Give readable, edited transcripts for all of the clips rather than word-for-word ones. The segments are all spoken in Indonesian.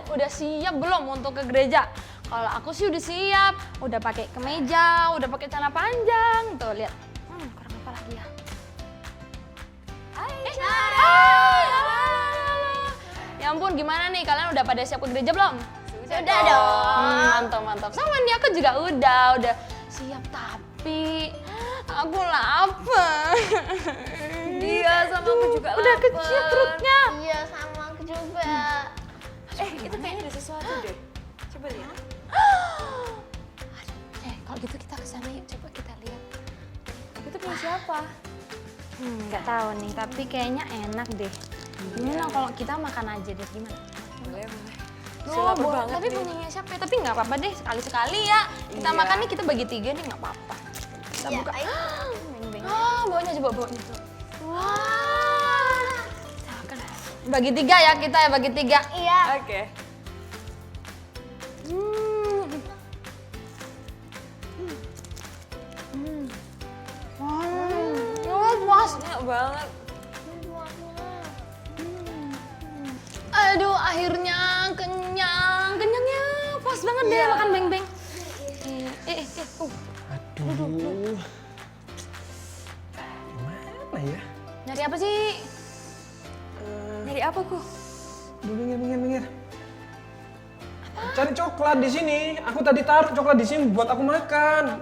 udah siap belum untuk ke gereja? Kalau aku sih udah siap, udah pakai kemeja, udah pakai celana panjang. Tuh lihat. Kurang apa lagi ya? Hai. Halo. Ya ampun, gimana nih? Kalian udah pada siap ke gereja belum? Sudah dong. Mantap. Sama nih aku juga udah siap, tapi aku lapar. Iya, sama aku juga Udah lapar. kecil perutnya. Iya, sama aku juga. Itu kayaknya ada sesuatu deh. Coba lihat. Kalau gitu kita kesana yuk, coba kita lihat. Itu punya siapa? Nggak tahu nih, tapi kayaknya enak deh. Gimana kalau kita makan aja deh, gimana? Boleh. Oh, Lapar banget tapi nih. punyanya siapa ya? Tapi nggak apa-apa deh, sekali-sekali ya. Kita Iya. makan nih, kita bagi 3 nih, nggak apa-apa. Kita Iya, buka. ayo. Beng-beng. Bawanya coba. Wah. Kita makan. Bagi 3 ya kita ya, bagi 3. Iya. Oke. Puas. Enak banget. Aduh, akhirnya kenyang. Kenyangnya puas banget deh makan beng-beng. Aduh. Gimana ya? Nyari apa sih? Nyari apa kok? Aduh, minggir. Cari coklat di sini. Aku tadi taruh coklat di sini buat aku makan.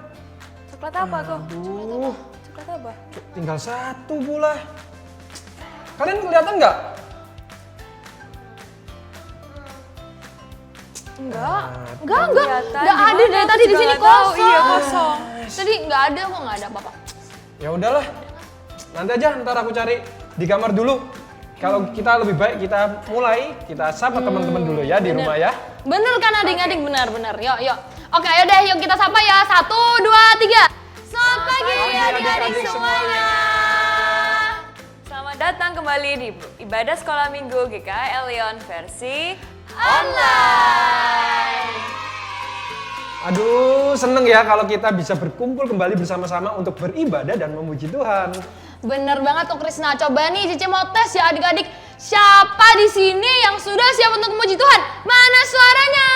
Coklat apa kok? Aduh, Coklat apa? tinggal 1 pula. Kalian kelihatan nggak? Enggak Kelihatan, ada gimana? dari Aku tadi di juga sini nggak tahu. kosong. Iya, kosong. Tadi nggak ada kok, nggak ada apa-apa. Ya udahlah. Nanti aja ntar aku cari di kamar dulu. Kalau kita lebih baik kita mulai, kita sapa teman-teman dulu ya di rumah ya. Bener kan adik-adik, bener. Yuk. Oke, ayo deh, yuk kita sapa ya. 1, 2, 3. Selamat pagi adik-adik adik-adik semuanya. Selamat datang kembali di Ibadah Sekolah Minggu GKL Leon versi Online. Aduh, seneng ya kalau kita bisa berkumpul kembali bersama-sama untuk beribadah dan memuji Tuhan. Bener banget tuh Krisna. Coba nih Cici mau tes ya adik-adik. Siapa di sini yang sudah siap untuk memuji Tuhan? Mana suaranya?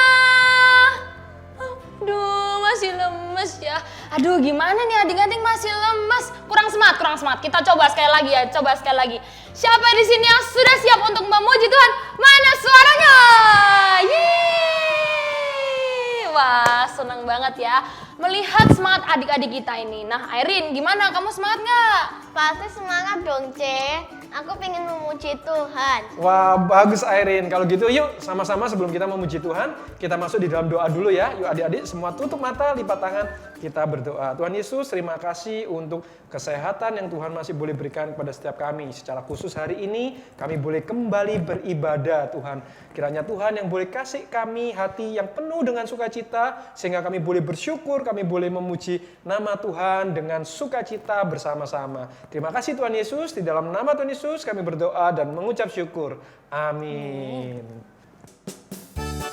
Aduh, masih lemes ya. Aduh, gimana nih adik-adik masih lemes? Kurang semangat. Kita coba sekali lagi ya. Siapa di sini yang sudah siap untuk memuji Tuhan? Mana suaranya? Yeay! Wah, senang banget ya melihat semangat adik-adik kita ini. Nah, Airin, gimana? Kamu semangat nggak? Pasti semangat dong, Ce. Aku pengen memuji Tuhan. Wah, bagus Airin. Kalau gitu yuk sama-sama sebelum kita memuji Tuhan, kita masuk di dalam doa dulu ya. Yuk adik-adik semua tutup mata, lipat tangan, kita berdoa. Tuhan Yesus, terima kasih untuk kesehatan yang Tuhan masih boleh berikan kepada setiap kami. Secara khusus hari ini, kami boleh kembali beribadah Tuhan. Kiranya Tuhan yang boleh kasih kami hati yang penuh dengan sukacita, sehingga kami boleh bersyukur, kami boleh memuji nama Tuhan dengan sukacita bersama-sama. Terima kasih Tuhan Yesus, di dalam nama Tuhan Yesus kami berdoa dan mengucap syukur. Amin.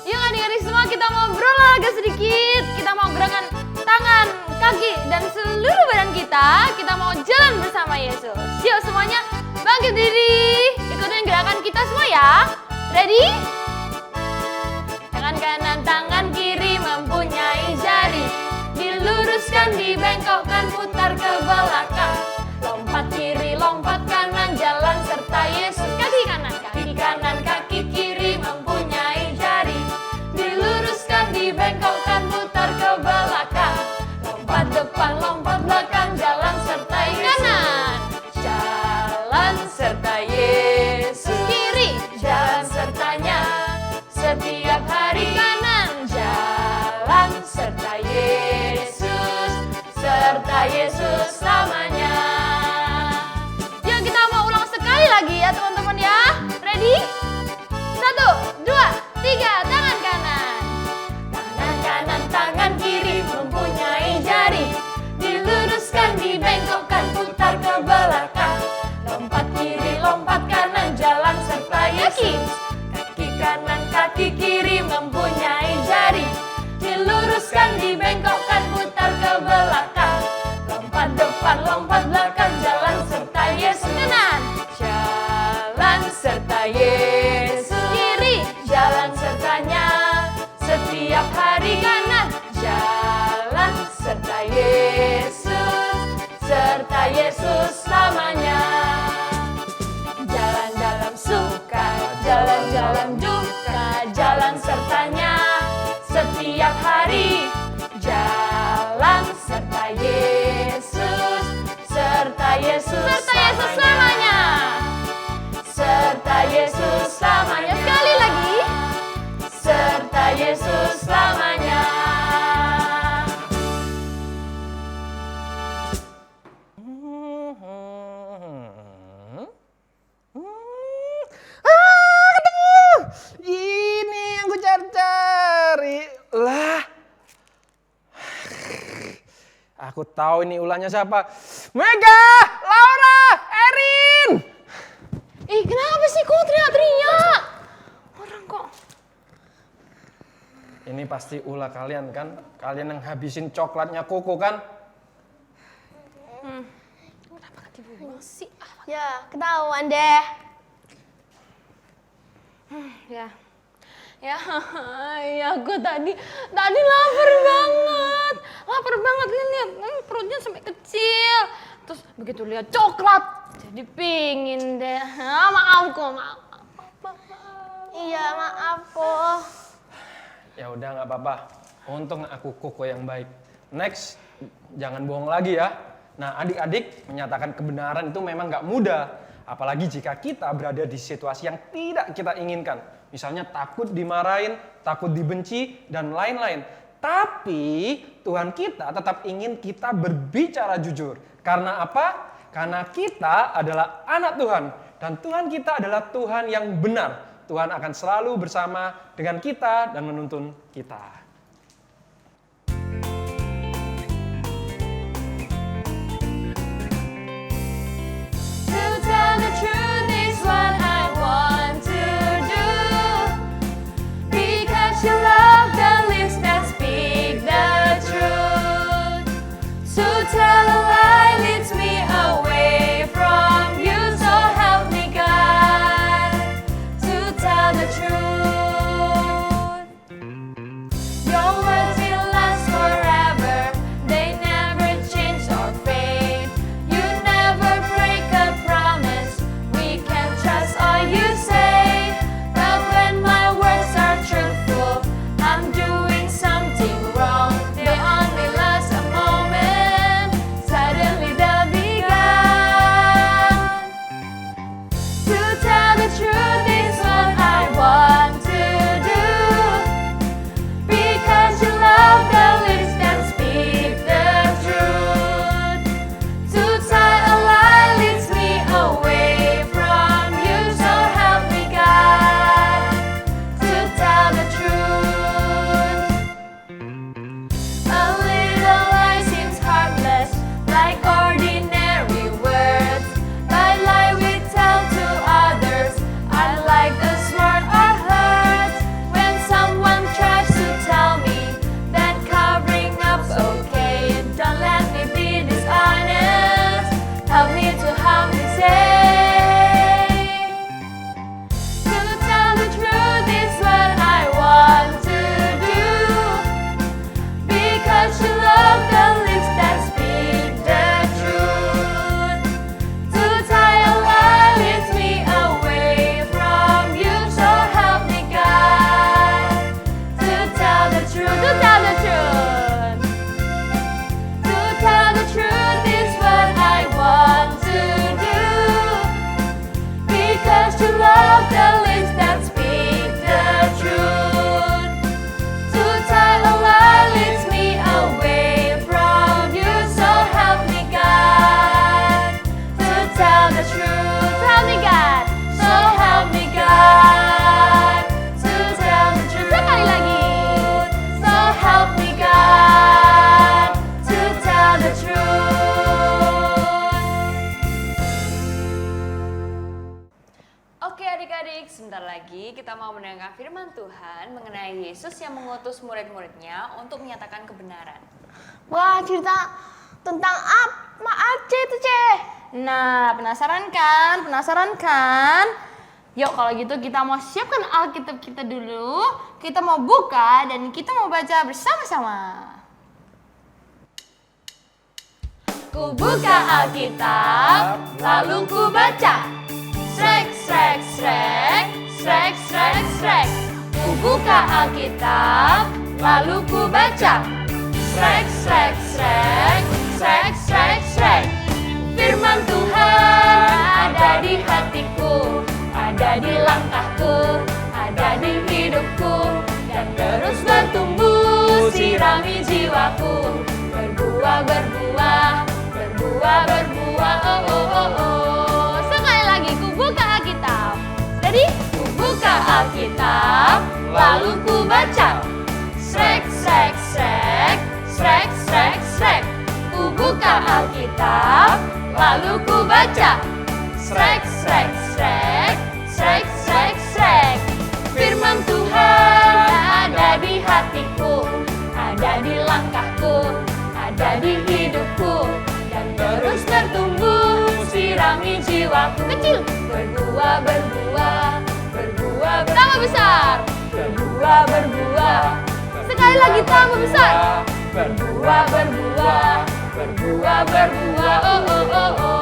Yuk adik-adik semua kita mau berolahraga sedikit. Kita mau gerakan tangan, kaki, dan seluruh badan kita. Kita mau jalan bersama Yesus. Yuk semuanya bangkit diri. Ikutin gerakan kita semua ya. Ready? Tangan kanan, tangan kiri mempunyai jari. Diluruskan, dibengkokkan, putar ke belakang. Lompat kiri, lompat kanan, jalan serta Yesus. Kaki kanan, kaki kiri mempunyai jari. Diluruskan, dibengkokkan, putar ke belakang. Lompat depan, lompat belakang, jalan serta kanan. Jalan serta Yesus. Kiri, jalan sertanya. Setiap hari kanan, jalan serta Yesus. Serta Yesus namanya. Yuk kita mau ulang sekali lagi ya teman-teman ya. Ready? 1, 2, 3, tangan kanan. Tangan kanan, tangan kiri mempunyai jari. Diluruskan, dibengkokkan, putar ke belakang. Lompat kiri, lompat kanan, jalan serta Yesus. Kaki kanan, kaki kiri mempunyai jari. Diluruskan, dibengkokkan, putar ke belakang. Lompat depan, lompat belakang, jalan serta Yesus. Kanan, jalan serta Yesus. Kiri, jalan sertanya. serta Yesus selamanya. Jalan dalam suka, jalan dalam duka, jalan sertanya setiap hari. Jalan serta Yesus selamanya. serta Yesus selamanya. Sekali lagi. Serta Yesus selamanya. Ketemu. Ini yang gue cari-cari. Lah. Aku tahu ini ulahnya siapa. Mega, Laura, Erin. Ih, kenapa sih kok teriak-teriak? Orang kok. Ini pasti ulah kalian kan? Kalian yang habisin coklatnya Koko kan? Kenapa gak dibuang sih? Ya, ketahuan deh. Ya, aku tadi lapar banget lihat perutnya sampai kecil. Terus begitu lihat coklat, jadi pingin deh. Maaf. Iya, maaf kok. Ya udah nggak apa-apa. Untung aku Koko yang baik. Next, jangan bohong lagi ya. Nah, adik-adik, menyatakan kebenaran itu memang nggak mudah. Apalagi jika kita berada di situasi yang tidak kita inginkan. Misalnya takut dimarahin, takut dibenci, dan lain-lain. Tapi Tuhan kita tetap ingin kita berbicara jujur. Karena apa? Karena kita adalah anak Tuhan. Dan Tuhan kita adalah Tuhan yang benar. Tuhan akan selalu bersama dengan kita dan menuntun kita. To tell the truth is what I want to do. Because you love the lips that speak the truth. To tell a lie leads me away from you. So help me God to tell the truth. Your words will last forever. They never change or fade. You never break a promise. We can trust all you say. But when my words are truthful, I'm doing something wrong. They only last a moment. Suddenly they'll be gone. To tell the truth is what I want to do. Because you love the lips that speak the truth. To tell a lie leads me away from you. So help me God to tell the truth. A little lie seems harmless, like ordinary words. But lie we tell to others, unlike the smart or hurt. When someone tries to tell me that covering up's okay, don't let me be dishonest. Help me to say. To tell the truth is what I want to do. Because you love the lips that speak the truth. To tie a lie leads me away from you. So help me God to tell the truth. To tell the truth. To tell the truth is what I want to do. Because you love the lips that speak the truth. To tell a lie leads me away from you. So help me God to tell the truth. Help me God. So help me God to tell the truth. Sekali lagi. So help me God to tell the truth. Oke adik-adik, sebentar lagi kita mau mendengar firman Tuhan mengenai Yesus yang mengutus murid-muridnya untuk menyatakan kebenaran. Wah, cerita tentang apa aja itu, Ceh? Nah, penasaran kan? Yuk kalau gitu kita mau siapkan Alkitab kita dulu. Kita mau buka dan kita mau baca bersama-sama. Ku buka Alkitab, lalu ku baca. Srek, srek, srek, srek, srek, srek. Ku buka Alkitab, lalu ku baca. Srek, srek, srek, srek, srek, srek. Firman Tuhan ada di hatiku, ada di langkahku, ada di hidupku, dan terus bertumbuh, sirami jiwaku. Berbuah, berbuah, berbuah, berbuah, oh, oh, oh, oh. Sekali lagi, ku buka Alkitab. Jadi, Ku buka Alkitab, lalu ku baca. Srek, srek, srek, srek, srek, srek. Ku buka Alkitab, lalu ku baca. Srek, srek, srek, srek, srek, srek. Firman Tuhan ada di hatiku, ada di langkahku, ada di hidupku, dan terus bertumbuh, sirami jiwaku. kecil, Berbuah, berbuah, berbuah, tambah besar. berbuah, berbuah, Sekali lagi, tambah besar. berbuah, berbuah, berbuah, berbuah, oh, oh, oh, oh.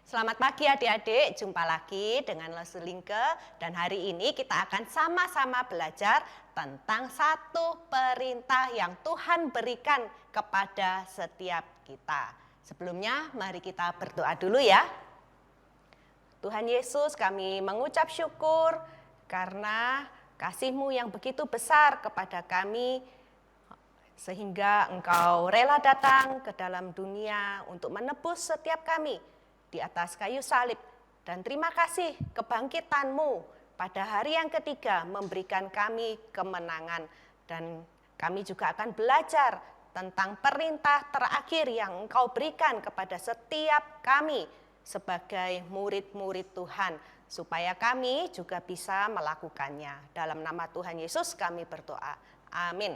Selamat pagi adik-adik, jumpa lagi dengan Lesu Lingke dan hari ini kita akan sama-sama belajar tentang satu perintah yang Tuhan berikan kepada setiap kita. Sebelumnya mari kita berdoa dulu ya. Tuhan Yesus, kami mengucap syukur karena kasih-Mu yang begitu besar kepada kami sehingga Engkau rela datang ke dalam dunia untuk menebus setiap kami di atas kayu salib. Dan terima kasih kebangkitan-Mu pada hari yang ketiga memberikan kami kemenangan. Dan kami juga akan belajar tentang perintah terakhir yang Engkau berikan kepada setiap kami sebagai murid-murid Tuhan, supaya kami juga bisa melakukannya. Dalam nama Tuhan Yesus kami berdoa. Amin.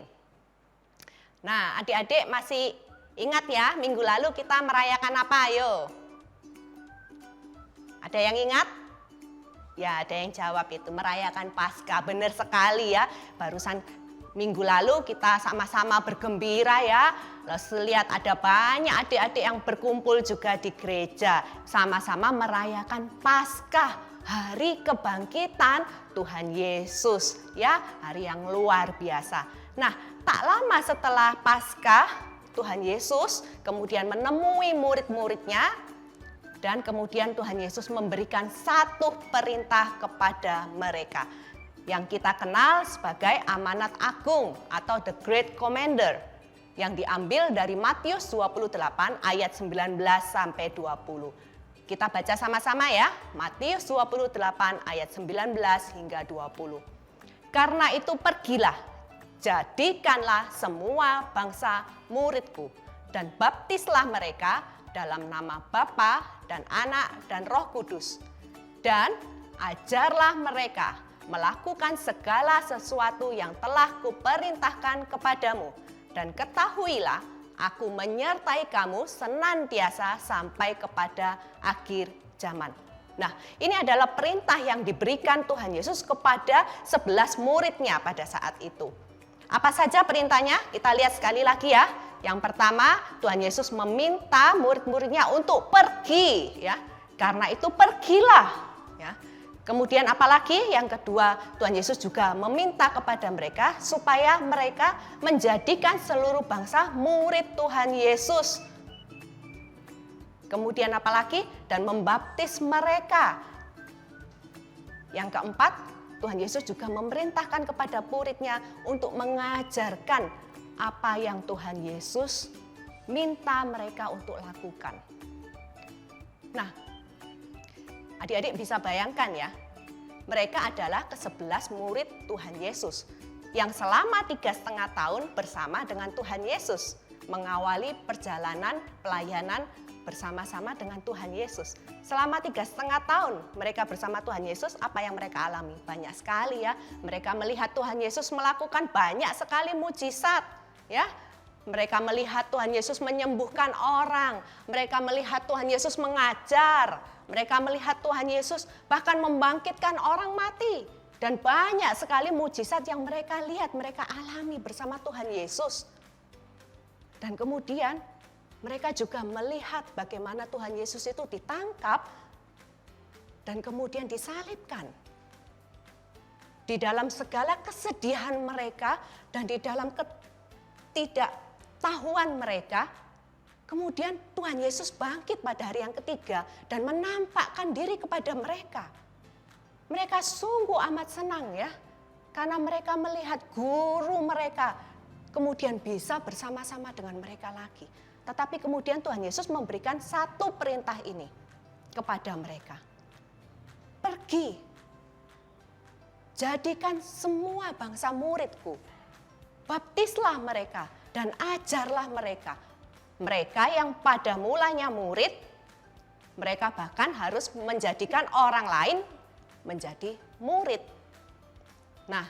Nah, adik-adik masih ingat ya, minggu lalu kita merayakan apa? Ayo. Ada yang ingat? Ya, ada yang jawab itu, merayakan Paskah. Benar sekali ya, barusan minggu lalu kita sama-sama bergembira ya. Lalu lihat ada banyak adik-adik yang berkumpul juga di gereja. Sama-sama merayakan Paskah, hari kebangkitan Tuhan Yesus. Ya, hari yang luar biasa. Nah, tak lama setelah Paskah, Tuhan Yesus kemudian menemui murid-muridnya. Dan kemudian Tuhan Yesus memberikan satu perintah kepada mereka yang kita kenal sebagai amanat agung atau the Great Commander yang diambil dari Matius 28 ayat 19 sampai 20. Kita baca sama-sama ya, Matius 28 ayat 19 hingga 20. Karena itu pergilah, jadikanlah semua bangsa muridku dan baptislah mereka dalam nama Bapa dan Anak dan Roh Kudus. Dan ajarlah mereka melakukan segala sesuatu yang telah kuperintahkan kepadamu. Dan ketahuilah, aku menyertai kamu senantiasa sampai kepada akhir zaman. Nah, ini adalah perintah yang diberikan Tuhan Yesus kepada 11 muridnya pada saat itu. Apa saja perintahnya? Kita lihat sekali lagi ya. Yang pertama, Tuhan Yesus meminta murid-muridnya untuk pergi, ya. Karena itu pergilah, ya. Kemudian apalagi? Yang kedua, Tuhan Yesus juga meminta kepada mereka supaya mereka menjadikan seluruh bangsa murid Tuhan Yesus. Kemudian apalagi? Dan membaptis mereka. Yang keempat, Tuhan Yesus juga memerintahkan kepada muridnya untuk mengajarkan apa yang Tuhan Yesus minta mereka untuk lakukan. Nah, adik-adik bisa bayangkan ya, mereka adalah ke-11 murid Tuhan Yesus yang selama 3,5 tahun bersama dengan Tuhan Yesus mengawali perjalanan pelayanan bersama-sama dengan Tuhan Yesus. Selama 3,5 tahun mereka bersama Tuhan Yesus, apa yang mereka alami? Banyak sekali ya, mereka melihat Tuhan Yesus melakukan banyak sekali mujizat. Ya, mereka melihat Tuhan Yesus menyembuhkan orang, mereka melihat Tuhan Yesus mengajar, mereka melihat Tuhan Yesus bahkan membangkitkan orang mati. Dan banyak sekali mujizat yang mereka lihat, mereka alami bersama Tuhan Yesus. Dan kemudian mereka juga melihat bagaimana Tuhan Yesus itu ditangkap dan kemudian disalibkan. Di dalam segala kesedihan mereka dan di dalam ketidaktahuan mereka, kemudian Tuhan Yesus bangkit pada hari yang ketiga dan menampakkan diri kepada mereka. Mereka sungguh amat senang ya, karena mereka melihat guru mereka kemudian bisa bersama-sama dengan mereka lagi. Tetapi kemudian Tuhan Yesus memberikan satu perintah ini kepada mereka. Pergi, jadikan semua bangsa muridku, baptislah mereka dan ajarlah mereka. Mereka yang pada mulanya murid, mereka bahkan harus menjadikan orang lain menjadi murid. Nah,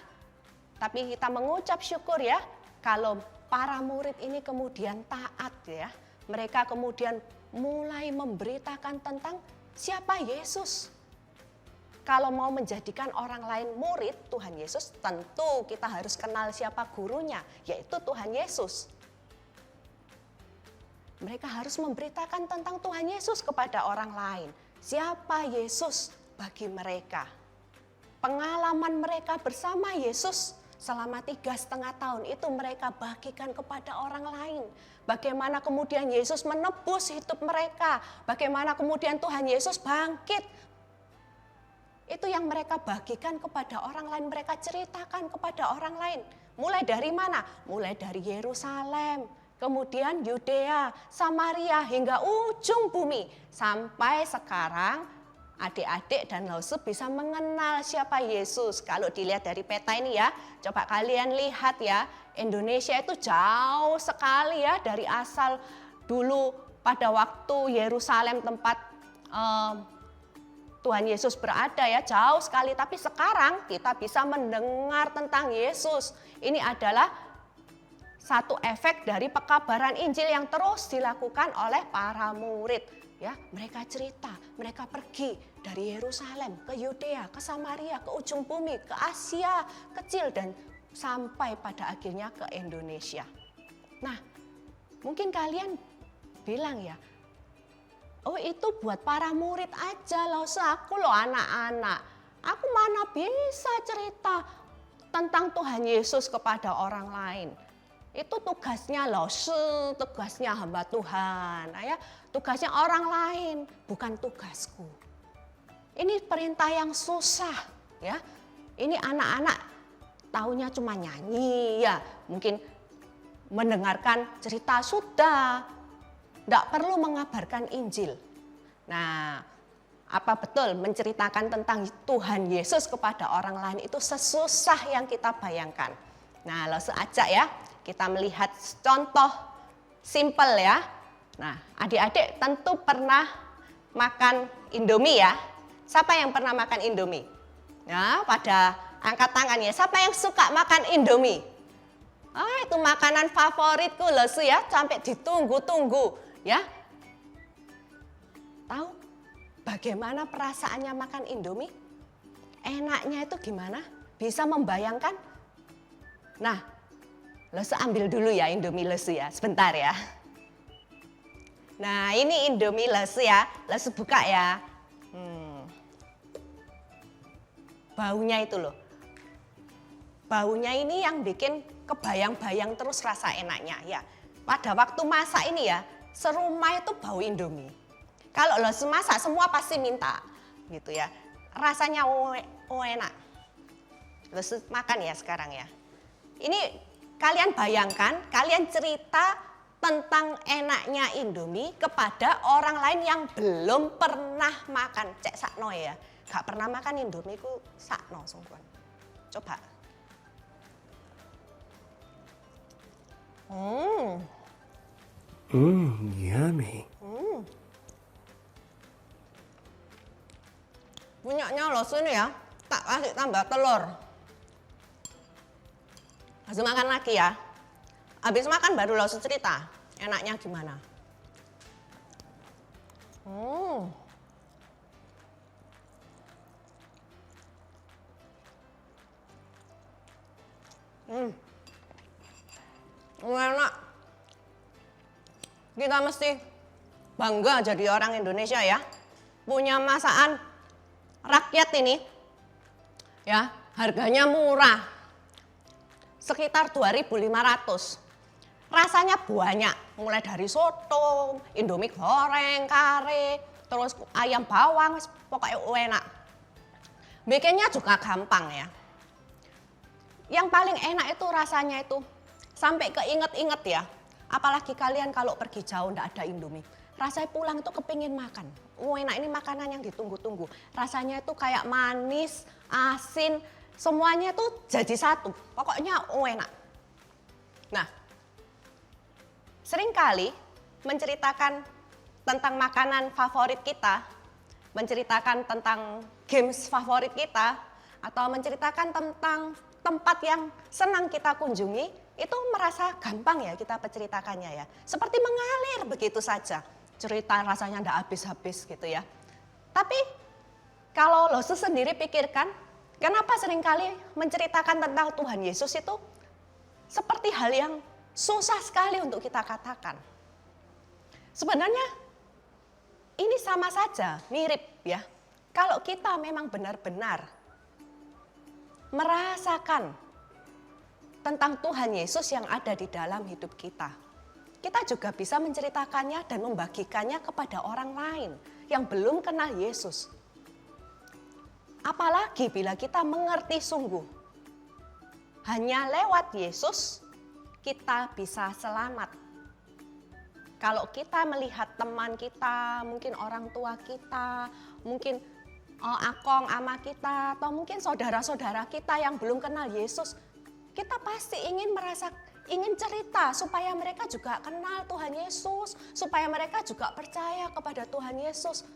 tapi kita mengucap syukur ya, kalau para murid ini kemudian taat ya. Mereka kemudian mulai memberitakan tentang siapa Yesus. Kalau mau menjadikan orang lain murid Tuhan Yesus, tentu kita harus kenal siapa gurunya, yaitu Tuhan Yesus. Mereka harus memberitakan tentang Tuhan Yesus kepada orang lain. Siapa Yesus bagi mereka? Pengalaman mereka bersama Yesus selama 3,5 tahun itu mereka bagikan kepada orang lain. Bagaimana kemudian Yesus menebus hidup mereka. Bagaimana kemudian Tuhan Yesus bangkit. Itu yang mereka bagikan kepada orang lain. Mereka ceritakan kepada orang lain. Mulai dari mana? Mulai dari Yerusalem. Kemudian Yudea, Samaria hingga ujung bumi. Sampai sekarang adik-adik dan Lause bisa mengenal siapa Yesus. Kalau dilihat dari peta ini ya, coba kalian lihat ya, Indonesia itu jauh sekali ya dari asal dulu pada waktu Yerusalem tempat Tuhan Yesus berada ya, jauh sekali. Tapi sekarang kita bisa mendengar tentang Yesus. Ini adalah satu efek dari pekabaran Injil yang terus dilakukan oleh para murid. Ya, mereka cerita, mereka pergi dari Yerusalem ke Yudea, ke Samaria, ke ujung bumi, ke Asia kecil dan sampai pada akhirnya ke Indonesia. Nah, mungkin kalian bilang ya, oh itu buat para murid aja loh, aku loh anak-anak. Aku mana bisa cerita tentang Tuhan Yesus kepada orang lain. Itu tugasnya Lause, tugasnya hamba Tuhan, ya, tugasnya orang lain, bukan tugasku. Ini perintah yang susah, ya. Ini anak-anak taunya cuma nyanyi, ya, mungkin mendengarkan cerita sudah, tidak perlu mengabarkan Injil. Nah, apa betul menceritakan tentang Tuhan Yesus kepada orang lain itu sesusah yang kita bayangkan? Nah, Lause ajak ya. Kita melihat contoh simple ya. Nah, adik-adik tentu pernah makan Indomie ya. Siapa yang pernah makan Indomie? Nah, pada angkat tangan ya. Siapa yang suka makan Indomie? Itu makanan favoritku loh ya, sampai ditunggu-tunggu ya. Tahu bagaimana perasaannya makan Indomie? Enaknya itu gimana? Bisa membayangkan? Nah, Lause ambil dulu ya Indomie Lause ya, sebentar ya. Nah, ini Indomie Lause ya, Lause buka ya. Baunya itu loh. Baunya ini yang bikin kebayang-bayang terus rasa enaknya ya. Pada waktu masak ini ya, serumah itu bau Indomie. Kalau Lause masak semua pasti minta gitu ya. Rasanya enak. Lause makan ya sekarang ya. Ini kalian bayangkan, kalian cerita tentang enaknya Indomie kepada orang lain yang belum pernah makan. Cek sakno ya, gak pernah makan Indomie ku sakno sungguhan. Coba. Yummy. Punyanya Lause ini ya, tak kasih tambah telur. Habis makan lagi ya. Habis makan baru Lause cerita enaknya gimana. Enak. Kita mesti bangga jadi orang Indonesia ya. Punya masakan rakyat ini. Ya, harganya murah. Sekitar 2.500. Rasanya banyak, mulai dari soto, indomie goreng, kare, terus ayam bawang, pokoknya enak. Bikinnya juga gampang ya. Yang paling enak itu rasanya itu sampai keinget-inget ya. Apalagi kalian kalau pergi jauh ndak ada indomie. Rasanya pulang itu kepingin makan. Enak, ini makanan yang ditunggu-tunggu. Rasanya itu kayak manis, asin, semuanya itu jadi satu. Pokoknya enak. Nah, seringkali menceritakan tentang makanan favorit kita, menceritakan tentang games favorit kita, atau menceritakan tentang tempat yang senang kita kunjungi, itu merasa gampang ya kita menceritakannya ya. Seperti mengalir begitu saja. Cerita rasanya ndak habis-habis gitu ya. Tapi kalau lo sendiri pikirkan, kenapa seringkali menceritakan tentang Tuhan Yesus itu seperti hal yang susah sekali untuk kita katakan. Sebenarnya ini sama saja, mirip ya. Kalau kita memang benar-benar merasakan tentang Tuhan Yesus yang ada di dalam hidup kita, kita juga bisa menceritakannya dan membagikannya kepada orang lain yang belum kenal Yesus. Apalagi bila kita mengerti sungguh, hanya lewat Yesus kita bisa selamat. Kalau kita melihat teman kita, mungkin orang tua kita, mungkin akong, ama kita, atau mungkin saudara-saudara kita yang belum kenal Yesus, kita pasti ingin cerita supaya mereka juga kenal Tuhan Yesus, supaya mereka juga percaya kepada Tuhan Yesus,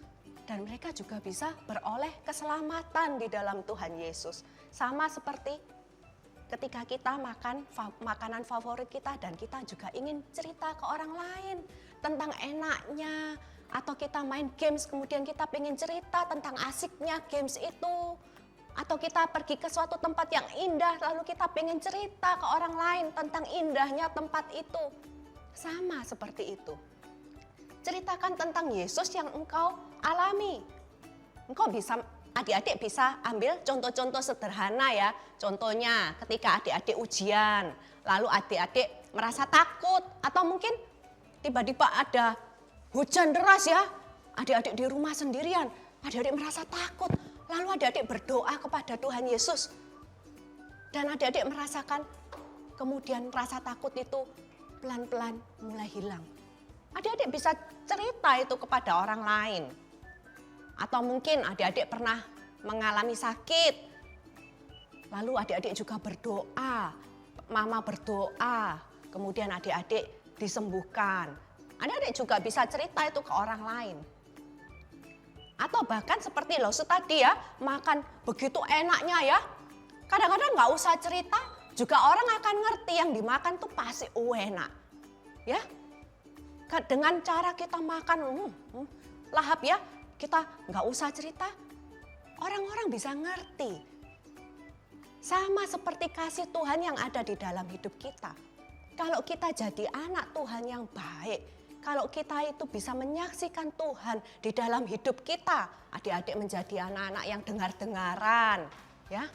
dan mereka juga bisa beroleh keselamatan di dalam Tuhan Yesus. Sama seperti ketika kita makan makanan favorit kita dan kita juga ingin cerita ke orang lain tentang enaknya, atau kita main games kemudian kita pengen cerita tentang asiknya games itu, atau kita pergi ke suatu tempat yang indah lalu kita pengen cerita ke orang lain tentang indahnya tempat itu. Sama seperti itu. Ceritakan tentang Yesus yang engkau alami. Engkau bisa, adik-adik bisa ambil contoh-contoh sederhana ya. Contohnya ketika adik-adik ujian, lalu adik-adik merasa takut, atau mungkin tiba-tiba ada hujan deras ya. Adik-adik di rumah sendirian, adik-adik merasa takut. Lalu adik-adik berdoa kepada Tuhan Yesus. Dan adik-adik merasakan kemudian rasa takut itu pelan-pelan mulai hilang. Adik-adik bisa cerita itu kepada orang lain. Atau mungkin adik-adik pernah mengalami sakit. Lalu adik-adik juga berdoa. Mama berdoa. Kemudian adik-adik disembuhkan. Adik-adik juga bisa cerita itu ke orang lain. Atau bahkan seperti Losu tadi ya, makan begitu enaknya ya. Kadang-kadang nggak usah cerita, juga orang akan ngerti yang dimakan tuh pasti enak. Ya, dengan cara kita makan lahap ya, kita nggak usah cerita, orang-orang bisa ngerti. Sama seperti kasih Tuhan yang ada di dalam hidup kita. Kalau kita jadi anak Tuhan yang baik, kalau kita itu bisa menyaksikan Tuhan di dalam hidup kita, adik-adik menjadi anak-anak yang dengar-dengaran, ya.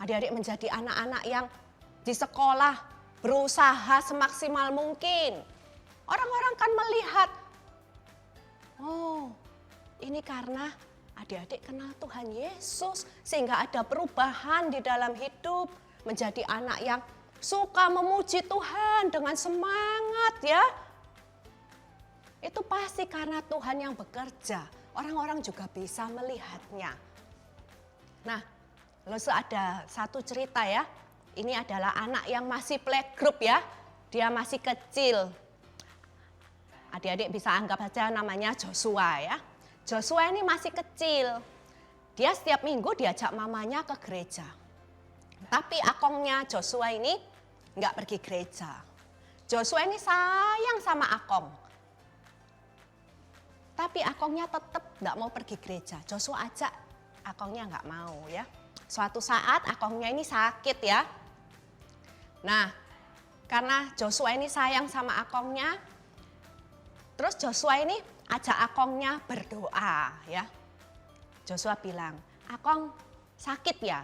Adik-adik menjadi anak-anak yang di sekolah berusaha semaksimal mungkin. Orang-orang kan melihat, oh ini karena adik-adik kenal Tuhan Yesus, sehingga ada perubahan di dalam hidup, menjadi anak yang suka memuji Tuhan dengan semangat ya. Itu pasti karena Tuhan yang bekerja. Orang-orang juga bisa melihatnya. Nah, lalu ada satu cerita ya. Ini adalah anak yang masih playgroup ya. Dia masih kecil. Adik-adik bisa anggap saja namanya Joshua ya. Joshua ini masih kecil. Dia setiap minggu diajak mamanya ke gereja. Tapi akongnya Joshua ini nggak pergi gereja. Joshua ini sayang sama akong. Tapi akongnya tetap nggak mau pergi gereja. Joshua ajak, akongnya nggak mau ya. Suatu saat akongnya ini sakit ya. Nah, karena Joshua ini sayang sama Akongnya, terus Joshua ini ajak Akongnya berdoa ya. Joshua bilang, Akong sakit ya?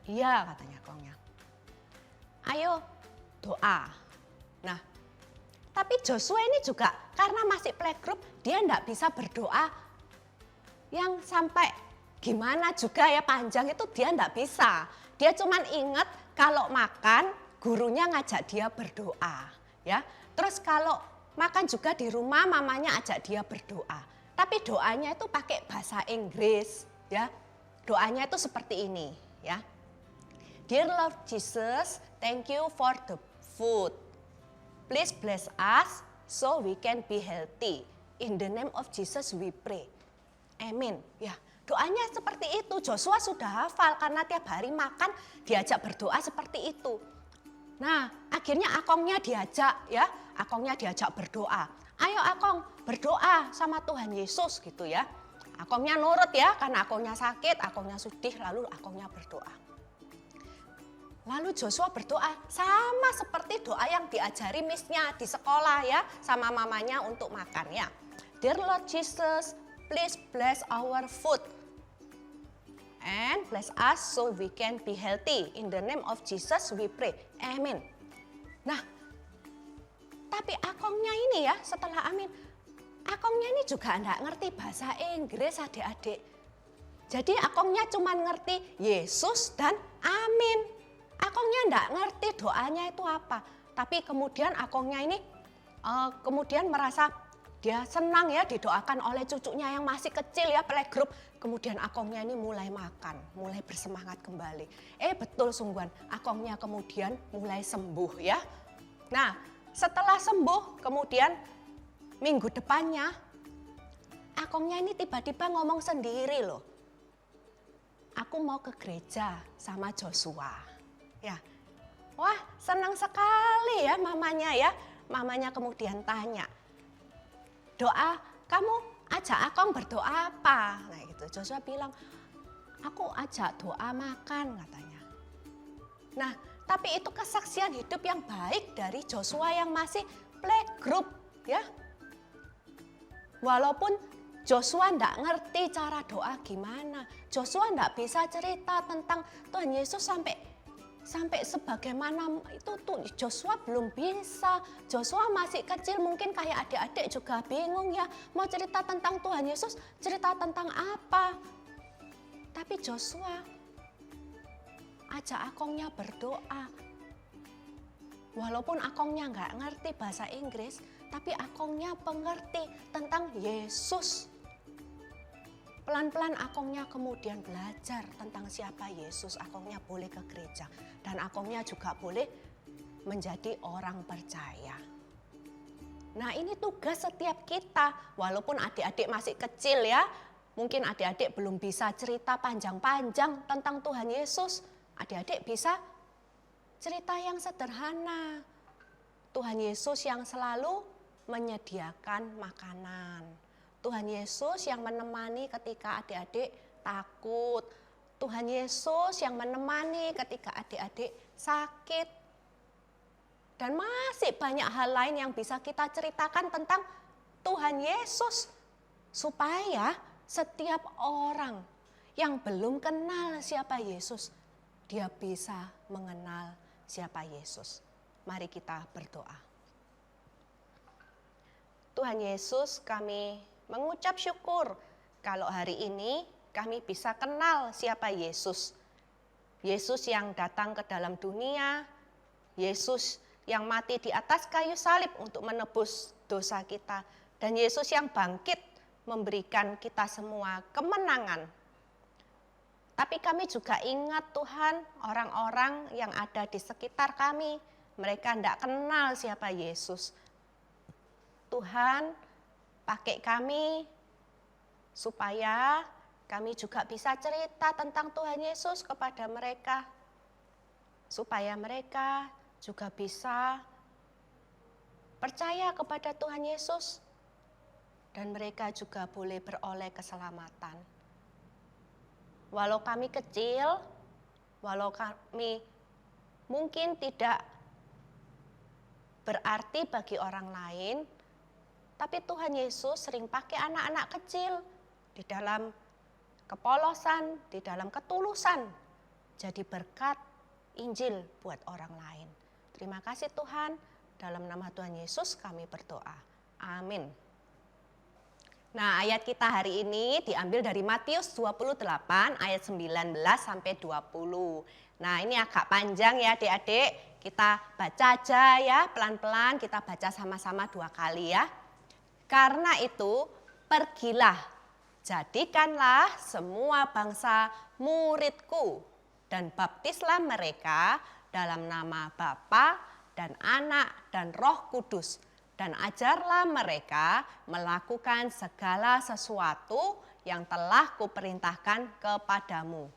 Iya katanya Akongnya. Ayo doa. Nah, tapi Joshua ini juga karena masih playgroup, dia enggak bisa berdoa yang sampai gimana juga ya panjang itu dia enggak bisa. Dia cuman ingat kalau makan gurunya ngajak dia berdoa ya. Terus kalau makan juga di rumah mamanya ajak dia berdoa. Tapi doanya itu pakai bahasa Inggris ya. Doanya itu seperti ini ya. Dear Lord Jesus, thank you for the food. Please bless us so we can be healthy. In the name of Jesus we pray. Amin. Ya, doanya seperti itu. Joshua sudah hafal karena tiap hari makan diajak berdoa seperti itu. Nah, akhirnya Akongnya diajak ya. Akongnya diajak berdoa. Ayo Akong berdoa sama Tuhan Yesus gitu ya. Akongnya nurut ya karena Akongnya sakit, Akongnya sedih lalu Akongnya berdoa. Lalu Joshua berdoa sama seperti doa yang diajari misnya di sekolah ya sama mamanya untuk makan ya. Dear Lord Jesus, please bless our food and bless us so we can be healthy. In the name of Jesus we pray. Amin. Nah, tapi Akongnya ini ya setelah amin, Akongnya ini juga enggak ngerti bahasa Inggris adik-adik. Jadi Akongnya cuma ngerti Yesus dan amin. Akongnya enggak ngerti doanya itu apa. Tapi kemudian Akongnya ini kemudian merasa dia senang ya didoakan oleh cucunya yang masih kecil ya playgroup. Kemudian Akongnya ini mulai makan, mulai bersemangat kembali. Betul sungguhan, Akongnya kemudian mulai sembuh ya. Nah, setelah sembuh kemudian minggu depannya Akongnya ini tiba-tiba ngomong sendiri loh. Aku mau ke gereja sama Joshua. Ya. Wah, senang sekali ya mamanya ya. Mamanya kemudian tanya, doa, kamu ajak Akong berdoa apa? Nah gitu, Joshua bilang, aku ajak doa makan katanya. Nah, tapi itu kesaksian hidup yang baik dari Joshua yang masih playgroup ya. Walaupun Joshua enggak ngerti cara doa gimana. Joshua enggak bisa cerita tentang Tuhan Yesus sampai sebagaimana itu tuh Joshua belum bisa. Joshua masih kecil mungkin kayak adik-adik juga bingung ya. Mau cerita tentang Tuhan Yesus, cerita tentang apa. Tapi Joshua ajak Akongnya berdoa. Walaupun Akongnya nggak ngerti bahasa Inggris, tapi Akongnya pengerti tentang Yesus. Pelan-pelan Akongnya kemudian belajar tentang siapa Yesus. Akongnya boleh ke gereja dan Akongnya juga boleh menjadi orang percaya. Nah ini tugas setiap kita, walaupun adik-adik masih kecil ya. Mungkin adik-adik belum bisa cerita panjang-panjang tentang Tuhan Yesus. Adik-adik bisa cerita yang sederhana. Tuhan Yesus yang selalu menyediakan makanan. Tuhan Yesus yang menemani ketika adik-adik takut. Tuhan Yesus yang menemani ketika adik-adik sakit. Dan masih banyak hal lain yang bisa kita ceritakan tentang Tuhan Yesus. Supaya setiap orang yang belum kenal siapa Yesus, dia bisa mengenal siapa Yesus. Mari kita berdoa. Tuhan Yesus, kami mengucap syukur kalau hari ini kami bisa kenal siapa Yesus. Yesus yang datang ke dalam dunia, Yesus yang mati di atas kayu salib untuk menebus dosa kita, dan Yesus yang bangkit memberikan kita semua kemenangan. Tapi kami juga ingat Tuhan, orang-orang yang ada di sekitar kami, mereka tidak kenal siapa Yesus. Tuhan, pakai kami supaya kami juga bisa cerita tentang Tuhan Yesus kepada mereka. Supaya mereka juga bisa percaya kepada Tuhan Yesus. Dan mereka juga boleh beroleh keselamatan. Walau kami kecil, walau kami mungkin tidak berarti bagi orang lain, tapi Tuhan Yesus sering pakai anak-anak kecil di dalam kepolosan, di dalam ketulusan, jadi berkat Injil buat orang lain. Terima kasih Tuhan, dalam nama Tuhan Yesus kami berdoa. Amin. Nah, ayat kita hari ini diambil dari Matius 28 ayat 19 sampai 20. Nah, ini agak panjang ya adik-adik. Kita baca aja ya, pelan-pelan kita baca sama-sama 2 kali ya. Karena itu, pergilah, jadikanlah semua bangsa muridku dan baptislah mereka dalam nama Bapa dan Anak dan Roh Kudus. Dan ajarlah mereka melakukan segala sesuatu yang telah kuperintahkan kepadamu.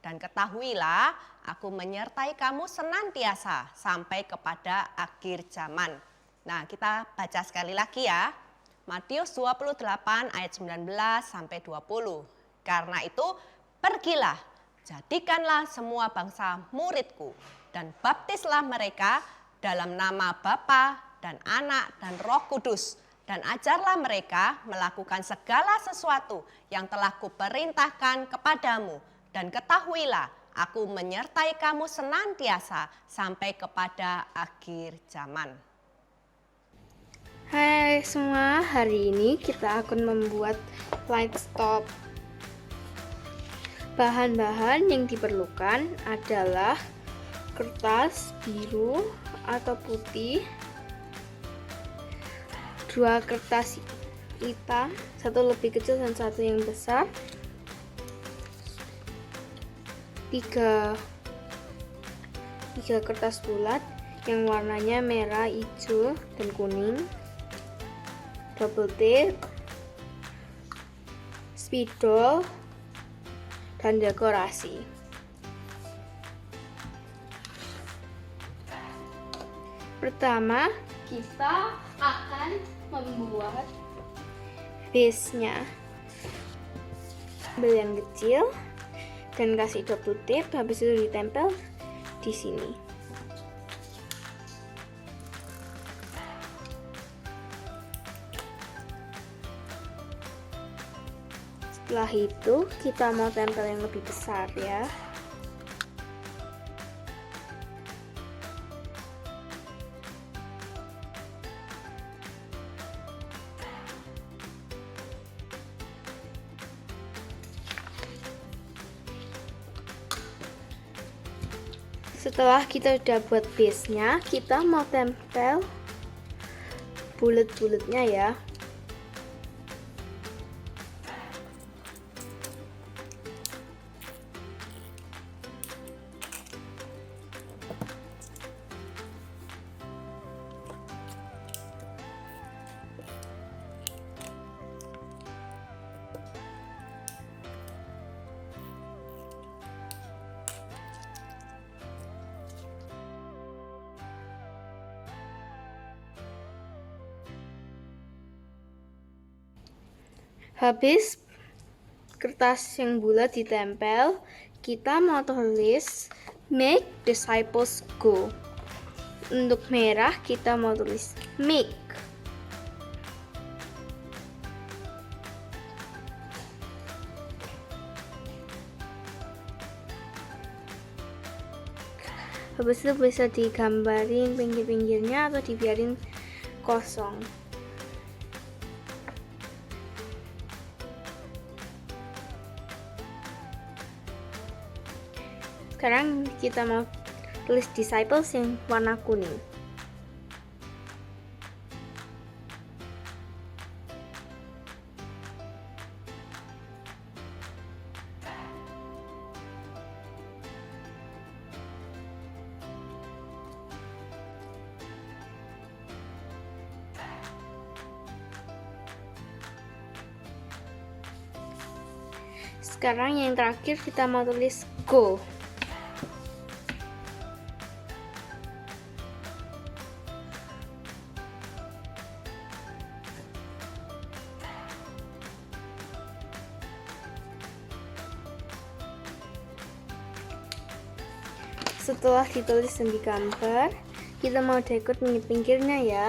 Dan ketahuilah, aku menyertai kamu senantiasa sampai kepada akhir zaman. Nah, kita baca sekali lagi ya. Matius 28 ayat 19 sampai 20. Karena itu, pergilah, jadikanlah semua bangsa muridku dan baptislah mereka dalam nama Bapa dan Anak dan Roh Kudus, dan ajarlah mereka melakukan segala sesuatu yang telah kuperintahkan kepadamu, dan ketahuilah aku menyertai kamu senantiasa sampai kepada akhir zaman. Hai semua, hari ini kita akan membuat light stop. Bahan-bahan yang diperlukan adalah kertas biru atau putih, 2 kertas hitam, 1 lebih kecil dan 1 yang besar, 3 kertas bulat yang warnanya merah, hijau, dan kuning, double tape, spidol, dan dekorasi. Pertama, kita akan membuat base-nya. Ambil yang kecil dan kasih double tape, habis itu ditempel di sini. Setelah itu kita mau tempel yang lebih besar ya. Setelah kita udah buat base-nya, kita mau tempel bulet-buletnya ya. Habis kertas yang bulat ditempel, kita mau tulis make disciples go. Untuk merah kita mau tulis make. Habis itu bisa digambarin pinggir-pinggirnya atau dibiarin kosong. Sekarang kita mau tulis disciples yang warna kuning. Sekarang yang terakhir kita mau tulis go. setelah ditulis dan digambar, kita mau dekor pinggir-pinggirnya ya.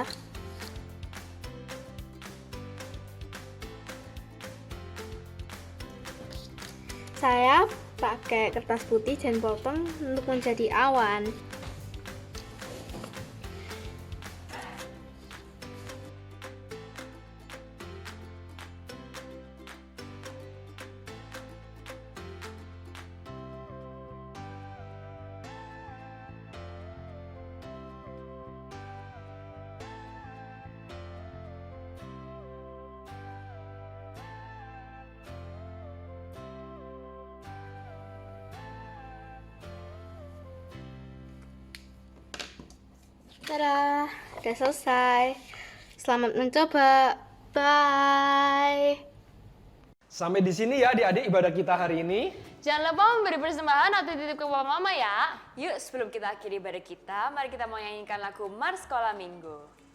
Saya pakai kertas putih dan potong untuk menjadi awan. Tada, udah selesai. Selamat mencoba. Bye. Sampai di sini ya adik-adik ibadah kita hari ini. Jangan lupa memberi persembahan atau titip ke papa mama ya. Yuk sebelum kita akhiri ibadah kita, mari kita mau nyanyikan lagu Mars Sekolah Minggu.